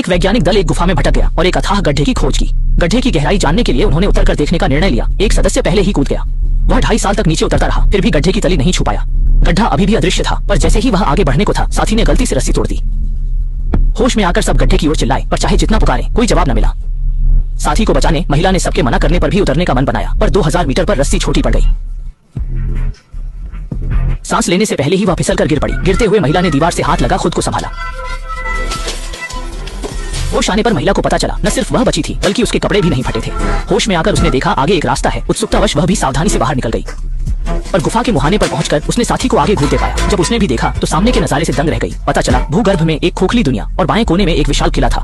वैज्ञानिक दल एक गुफा में भटक गया और एक अथाह गड्ढे की खोज की। गड्ढे की गहराई जानने के लिए उन्होंने उतरकर देखने का निर्णय लिया। एक सदस्य पहले ही कूद गया। वह 2.5 साल तक नीचे उतरता रहा, फिर भी गड्ढे की तली नहीं छू पाया। गड्ढा अभी भी अदृश्य था, पर जैसे ही वह आगे बढ़ने को था, साथी ने गलती से रस्सी तोड़ दी। होश में आकर सब गड्ढे की ओर चिल्लाए, पर चाहे जितना पुकारे कोई जवाब न मिला। साथी को बचाने महिला ने सबके मना करने पर भी उतरने का मन बनाया, पर 2000 मीटर पर रस्सी छोटी पड़ गई। सांस लेने से पहले ही वह फिसलकर गिर पड़ी। गिरते हुए महिला ने दीवार से हाथ लगा खुद को संभाला। होश आने पर महिला को पता चला न सिर्फ वह बची थी, बल्कि उसके कपड़े भी नहीं फटे थे। होश में आकर उसने देखा आगे एक रास्ता है। उत्सुकतावश वह भी सावधानी से बाहर निकल गई, पर गुफा के मुहाने पर पहुंचकर उसने साथी को आगे घूरते पाया। जब उसने भी देखा तो सामने के नजारे से दंग रह गई। पता चला भूगर्भ में एक खोखली दुनिया और बाएं कोने में एक विशाल किला था।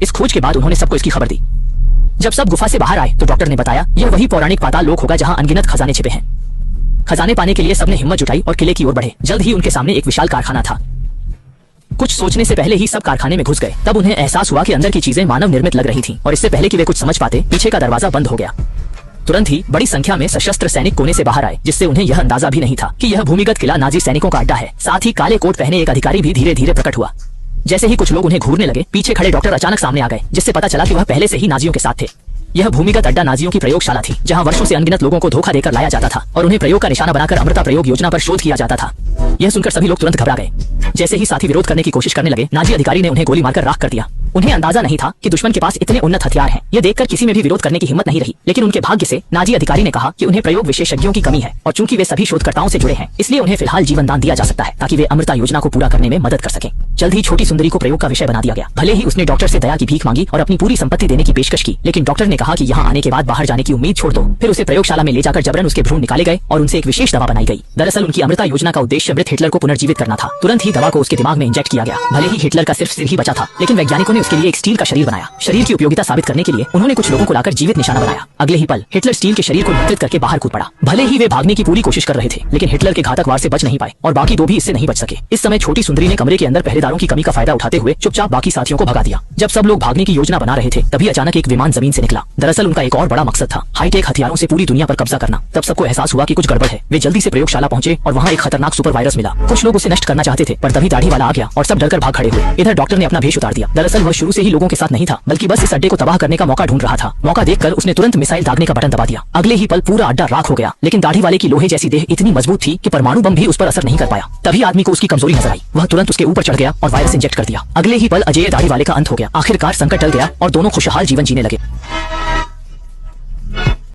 इस खोज के बाद उन्होंने सबको इसकी खबर दी। जब सब गुफा से बाहर आए तो डॉक्टर ने बताया यह वही पौराणिक पाताल लोक होगा जहां अनगिनत खजाने छिपे हैं। खजाने पाने के लिए सबने हिम्मत जुटाई और किले की ओर बढ़े। जल्द ही उनके सामने एक विशाल कारखाना था। कुछ सोचने से पहले ही सब कारखाने में घुस गए। तब उन्हें एहसास हुआ कि अंदर की चीजें मानव निर्मित लग रही थीं और इससे पहले कि वे कुछ समझ पाते पीछे का दरवाजा बंद हो गया। तुरंत ही बड़ी संख्या में सशस्त्र सैनिक कोने से बाहर आए, जिससे उन्हें यह अंदाजा भी नहीं था कि यह भूमिगत किला नाजी सैनिकों का अड्डा है। साथ ही काले कोट पहने एक अधिकारी भी धीरे धीरे प्रकट हुआ। जैसे ही कुछ लोग उन्हें घूरने लगे, पीछे खड़े डॉक्टर अचानक सामने आ गए, जिससे पता चला कि वह पहले से ही नाजियों के साथ थे। यह भूमिगत अड्डा नाजियों की प्रयोगशाला थी, जहां वर्षों से अनगिनत लोगों को धोखा देकर लाया जाता था और उन्हें प्रयोग का निशाना बनाकर अमृता प्रयोग योजना पर शोध किया जाता था। यह सुनकर सभी लोग तुरंत घबरा गए। जैसे ही साथी विरोध करने की कोशिश करने लगे, नाजी अधिकारी ने उन्हें गोली मारकर राख कर दिया। उन्हें अंदाजा नहीं था कि दुश्मन के पास इतने उन्नत हथियार हैं। यह देखकर किसी में भी विरोध करने की हिम्मत नहीं रही, लेकिन उनके भाग्य से नाजी अधिकारी ने कहा कि उन्हें प्रयोग विशेषज्ञों की कमी है और चूंकि वे सभी शोधकर्ताओं से जुड़े हैं, इसलिए उन्हें फिलहाल जीवन दान दिया जा सकता है ताकि वे अमृता योजना को पूरा करने में मदद कर सकें। जल्द ही छोटी सुंदरी को प्रयोग का विषय बना दिया गया। भले ही उसने डॉक्टर से दया की भीख मांगी और अपनी पूरी संपत्ति देने की पेशकश की, लेकिन डॉक्टर ने कहा कि यहाँ आने के बाद बाहर जाने की उम्मीद छोड़ दो। फिर उसे प्रयोगशाला में ले जाकर जबरन उसके भ्रूण निकाले गए और उनसे एक विशेष दवा बनाई गई। दरअसल उनकी अमृता योजना का उद्देश्य मृत हिटलर को पुनर्जीवित करना था। तुरंत ही दवा को उसके दिमाग में इंजेक्ट किया गया। भले ही हिटलर का सिर्फ सिर ही बचा था, लेकिन वैज्ञानिकों ने उसके लिए एक स्टील का शरीर बनाया। शरीर की उपयोगिता साबित करने के लिए उन्होंने कुछ लोगों को लाकर जीवित निशाना बनाया। अगले ही पल हिटलर स्टील के शरीर को नियंत्रित करके बाहर कूद पड़ा। भले ही वे भागने की पूरी कोशिश कर रहे थे, लेकिन हिटलर के घातक वार से बच नहीं पाए और बाकी दो भी इससे नहीं बच सके। इस समय छोटी सुंदरी ने कमरे के अंदर पहरेदारों की कमी का फायदा उठाते हुए चुपचाप बाकी साथियों को भगा दिया। जब सब लोग भागने की योजना बना रहे थे, तभी अचानक एक विमान जमीन से निकला। दरअसल उनका एक और बड़ा मकसद था, हाईटेक हथियारों से पूरी दुनिया पर कब्जा करना। तब सबको एहसास हुआ कि कुछ गड़बड़ है। वे जल्दी से प्रयोगशाला पहुंचे और वहां एक खतरनाक सुपर वायरस मिला। कुछ लोग उसे नष्ट करना चाहते थे, पर तभी दाढ़ी वाला आ गया और सब डरकर भाग खड़े हुए। इधर डॉक्टर ने अपना भेष उतार दिया। दरअसल वह शुरू से ही लोगों के साथ नहीं था, बल्कि बस इस अड्डे को तबाह करने का मौका ढूंढ रहा था। मौका देखकर उसने तुरंत मिसाइल दागने का बटन दबा दिया। अगले ही पल पूरा अड्डा राख हो गया, लेकिन दाढ़ी वाले की लोहे जैसी देह इतनी मजबूत थी कि परमाणु बम भी उस पर असर नहीं कर पाया। तभी आदमी को उसकी कमजोरी नजर आई। वह तुरंत उसके ऊपर चढ़ गया और वायरस इंजेक्ट कर दिया। अगले ही पल अजय दाढ़ी वाले का अंत हो गया। आखिरकार संकट टल गया और दोनों खुशहाल जीवन जीने लगे।